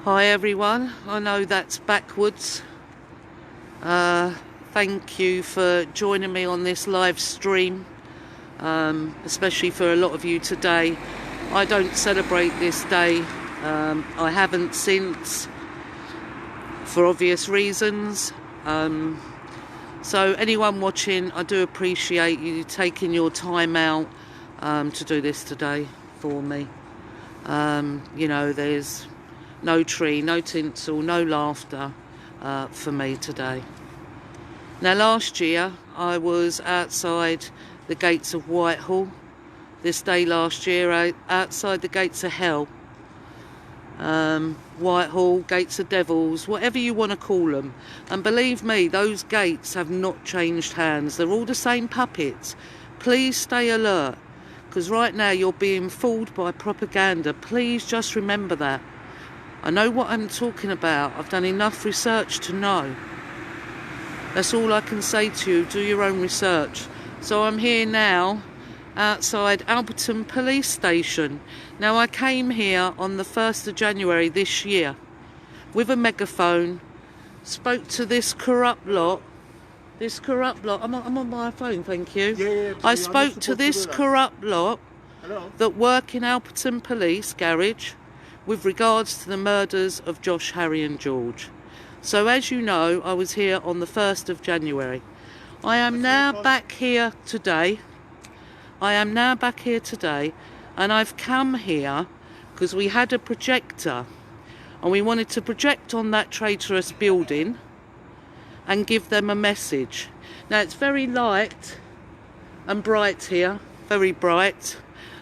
Hi everyone, I know that's backwards. Thank you for joining me on this live stream, especially for a lot of you today. I don't celebrate this day. I haven't since, for obvious reasons. So anyone watching, I do appreciate you taking your time out to do this today for me. You know, there's no tree, no tinsel, no laughter for me today. Now last year I was outside the gates of Whitehall. This day last year outside the gates of hell. Whitehall, gates of devils, whatever you want to call them. And believe me, those gates have not changed hands. They're all the same puppets. Please stay alert, because right now you're being fooled by propaganda. Please just remember that. I know what I'm talking about. I've done enough research to know. That's all I can say to you. Do your own research. So I'm here now outside Alperton police station. Now I came here on the 1st of January this year with a megaphone, spoke to this corrupt lot. I'm on my phone, thank you. Yeah, I spoke to this corrupt lot that work in Alperton police garage with regards to the murders of Josh, Harry and George. So as you know, I was here on the 1st of January. I am now back here today. And I've come here because we had a projector and we wanted to project on that traitorous building and give them a message. Now it's very light and bright here, very bright.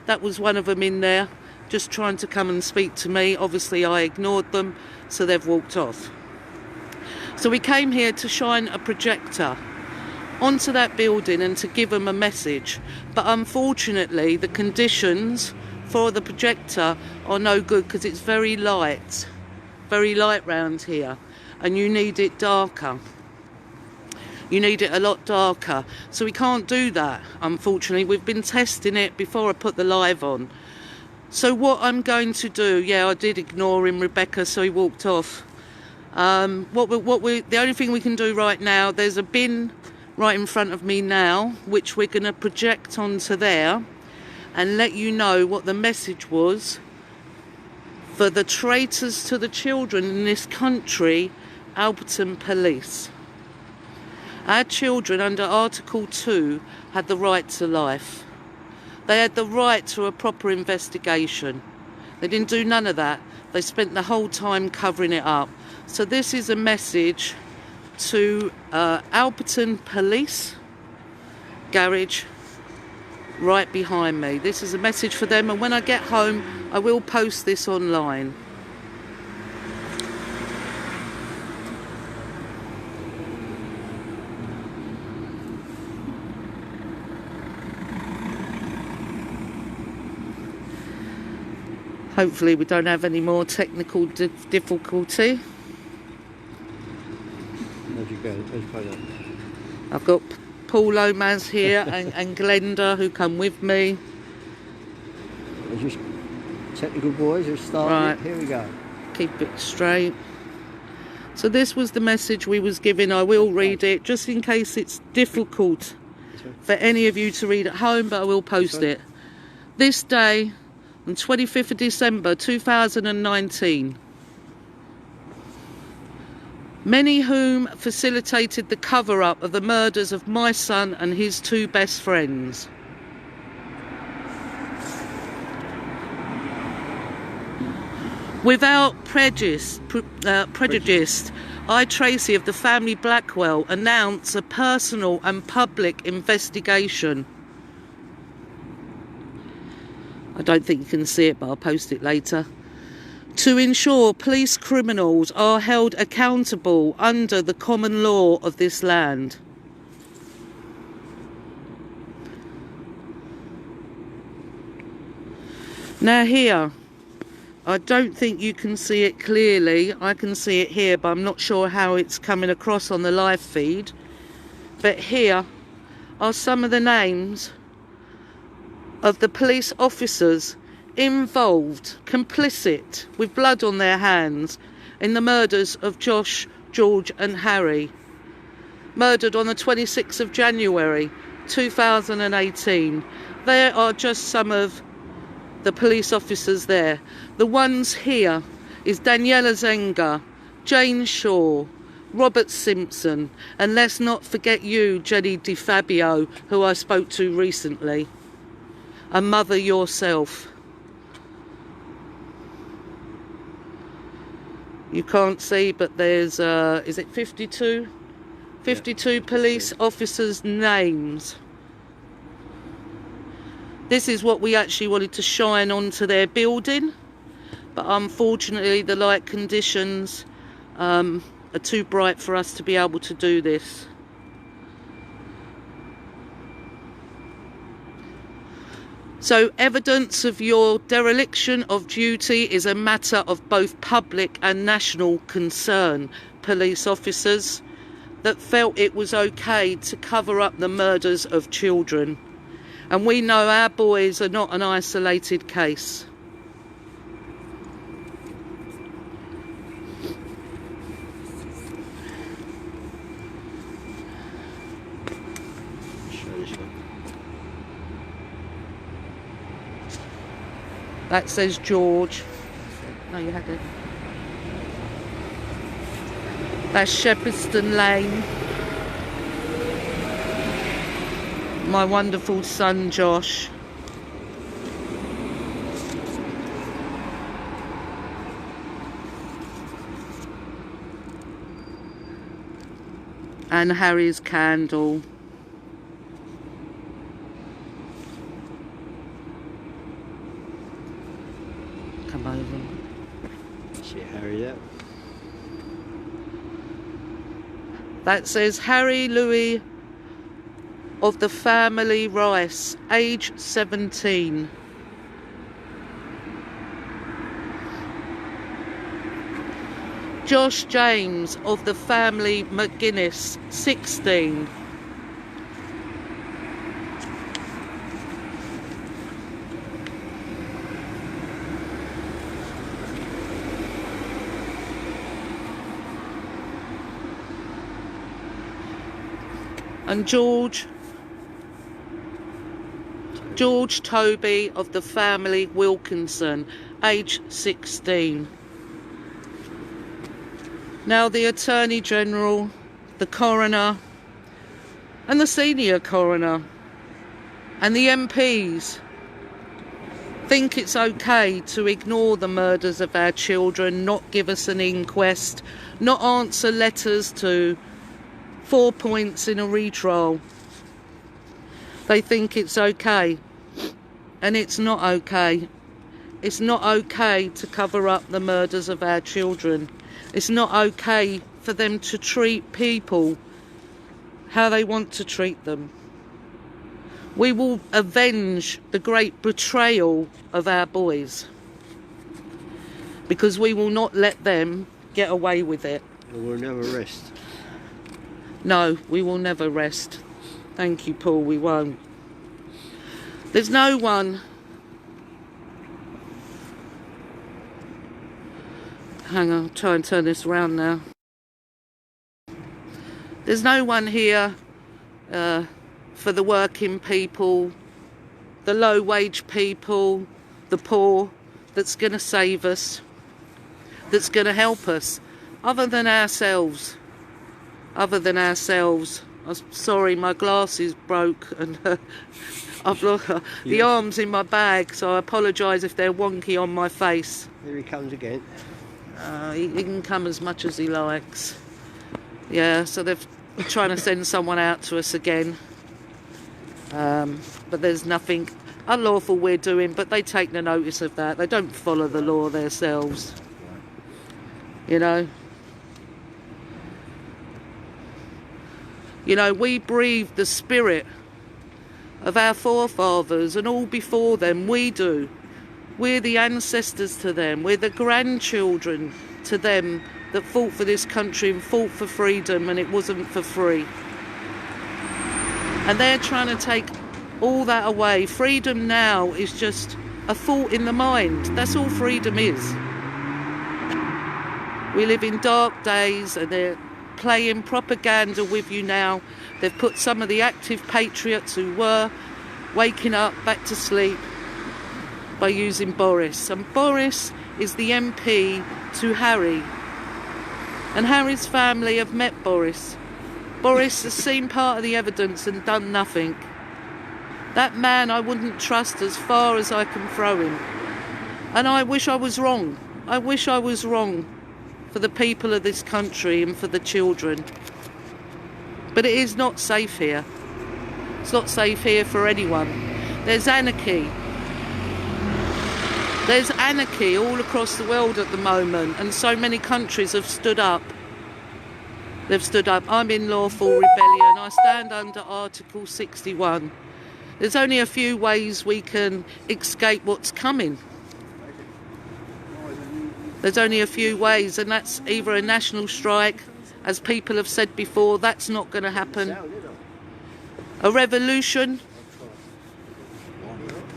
That was one of them in there, just trying to come and speak to me. Obviously I ignored them, so they've walked off. So we came here to shine a projector onto that building and to give them a message. But unfortunately the conditions for the projector are no good because it's very light round here, and you need it darker. You need it a lot darker. So we can't do that, unfortunately. We've been testing it before I put the live on. So what I'm going to do, yeah, I did ignore him, Rebecca, so he walked off. The only thing we can do right now, there's a bin right in front of me now, which we're going to project onto there and let you know what the message was for the traitors to the children in this country, Alperton Police. Our children under Article 2 had the right to life. They had the right to a proper investigation. They didn't do none of that. They spent the whole time covering it up. So this is a message to Alperton Police garage right behind me. This is a message for them, and when I get home I will post this online. Hopefully we don't have any more technical difficulty. I've got Paul Lomaz here and Glenda who come with me. Just technical boys are starting. Right. Here we go. Keep it straight. So this was the message we was given. I will read it just in case it's difficult for any of you to read at home, but I will post it. This day, on 25th of December 2019, many whom facilitated the cover-up of the murders of my son and his two best friends. Without prejudice, I, Tracy of the family Blackwell, announce a personal and public investigation. I don't think you can see it, but I'll post it later. To ensure police criminals are held accountable under the common law of this land. Now here, I don't think you can see it clearly. I can see it here, but I'm not sure how it's coming across on the live feed. But here are some of the names of the police officers involved, complicit, with blood on their hands in the murders of Josh, George and Harry. Murdered on the 26th of January 2018. There are just some of the police officers there. The ones here is Daniela Zenga, Jane Shaw, Robert Simpson, and let's not forget you, Jenny DeFabio, who I spoke to recently. A mother yourself. You can't see, but there's, is it 52? 52 police officers' names. This is what we actually wanted to shine onto their building, but unfortunately the light conditions are too bright for us to be able to do this. So evidence of your dereliction of duty is a matter of both public and national concern. Police officers that felt it was okay to cover up the murders of children. And we know our boys are not an isolated case. That says George. No, you had it. That's Shepperdston Lane. My wonderful son Josh. And Harry's candle. Come over. See Harry there. That says Harry Louis of the family Rice, age 17. Josh James of the family McGuinness, 16. And George Toby of the family Wilkinson, age 16. Now the Attorney General, the Coroner and the Senior Coroner and the MPs think it's okay to ignore the murders of our children, not give us an inquest, not answer letters to 4 points in a retrial. They think it's okay, and it's not okay. It's not okay to cover up the murders of our children. It's not okay for them to treat people how they want to treat them. We will avenge the great betrayal of our boys, because we will not let them get away with it. And we'll never rest. No, we will never rest. Thank you, Paul, we won't. There's no one... Hang on, I'll try and turn this around now. There's no one here for the working people, the low-wage people, the poor, that's going to save us, that's going to help us, other than ourselves. Other than ourselves. I'm sorry, my glasses broke and I've lost the arms in my bag, so I apologise if they're wonky on my face. Here he comes again. He can come as much as he likes. Yeah, so they're trying to send someone out to us again. But there's nothing unlawful we're doing, but they take no notice of that. They don't follow the law themselves. You know? You know, we breathe the spirit of our forefathers and all before them. We do. We're the ancestors to them. We're the grandchildren to them that fought for this country and fought for freedom, and it wasn't for free. And they're trying to take all that away. Freedom now is just a thought in the mind. That's all freedom is. We live in dark days, and they're playing propaganda with you now. They've put some of the active patriots who were waking up back to sleep by using Boris. And Boris is the MP to Harry. And Harry's family have met Boris. Boris has seen part of the evidence and done nothing. That man I wouldn't trust as far as I can throw him. And I wish I was wrong. I wish I was wrong for the people of this country and for the children. But it is not safe here. It's not safe here for anyone. There's anarchy. There's anarchy all across the world at the moment, and so many countries have stood up. They've stood up. I'm in lawful rebellion. I stand under Article 61. There's only a few ways we can escape what's coming. There's only a few ways, and that's either a national strike, as people have said before, that's not going to happen. A revolution.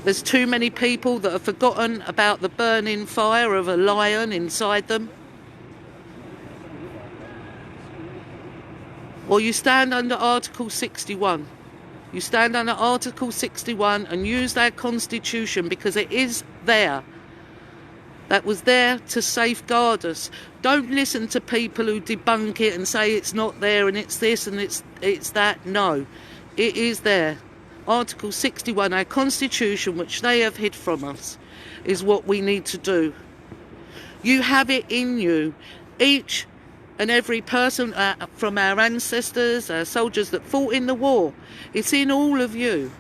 There's too many people that have forgotten about the burning fire of a lion inside them. Or you stand under Article 61. You stand under Article 61 and use that constitution because it is there. That was there to safeguard us. Don't listen to people who debunk it and say it's not there and it's this and it's that. No, it is there. Article 61, our constitution, which they have hid from us, is what we need to do. You have it in you. Each and every person from our ancestors, our soldiers that fought in the war, it's in all of you.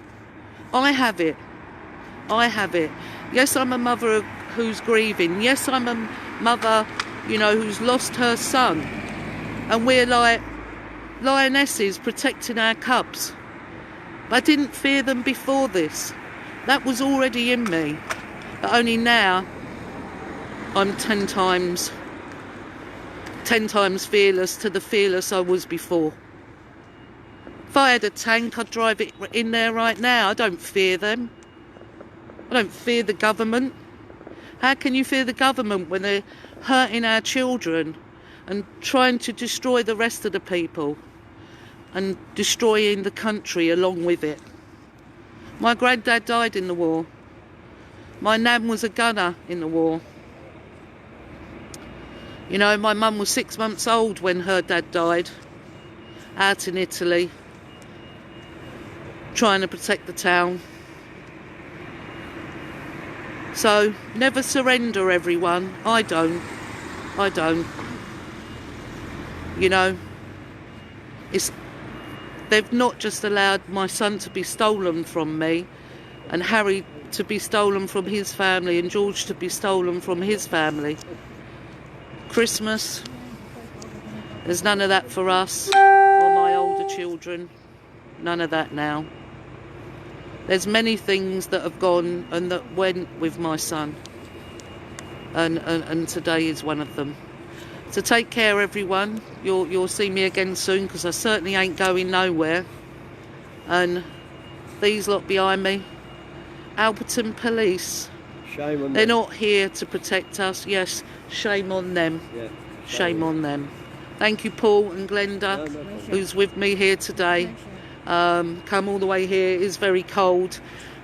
I have it. I have it. Yes, I'm a mother who's grieving. Yes, I'm a mother, who's lost her son. And we're like lionesses protecting our cubs. But I didn't fear them before this. That was already in me. But only now I'm 10 times fearless to the fearless I was before. If I had a tank, I'd drive it in there right now. I don't fear them. I don't fear the government. How can you fear the government when they're hurting our children and trying to destroy the rest of the people and destroying the country along with it? My granddad died in the war. My nan was a gunner in the war. My mum was 6 months old when her dad died, out in Italy, trying to protect the town. So, never surrender, everyone. I don't. They've not just allowed my son to be stolen from me, and Harry to be stolen from his family, and George to be stolen from his family. Christmas, there's none of that for us or my older children. None of that now. There's many things that have gone and that went with my son, and today is one of them. So take care, everyone. You'll see me again soon, because I certainly ain't going nowhere. And these lot behind me, Alperton Police. Shame on them. They're not here to protect us. Yes, shame on them. Yeah, shame on them. Thank you, Paul and Glenda, who's with me here today. Come all the way here. It is very cold.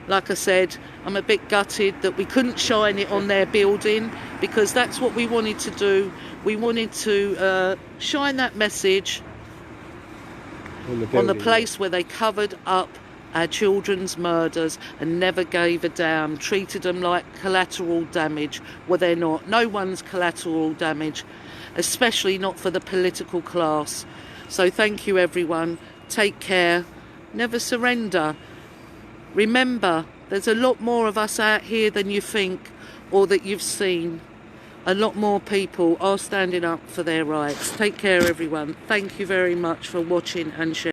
Like I said, I'm a bit gutted that we couldn't shine it on their building, because that's what we wanted to do. We wanted to shine that message on the place where they covered up our children's murders and never gave a damn, treated them like collateral damage. Well, they're not. No one's collateral damage, especially not for the political class. So thank you, everyone. Take care. Never surrender. Remember, there's a lot more of us out here than you think or that you've seen. A lot more people are standing up for their rights. Take care, everyone. Thank you very much for watching and sharing.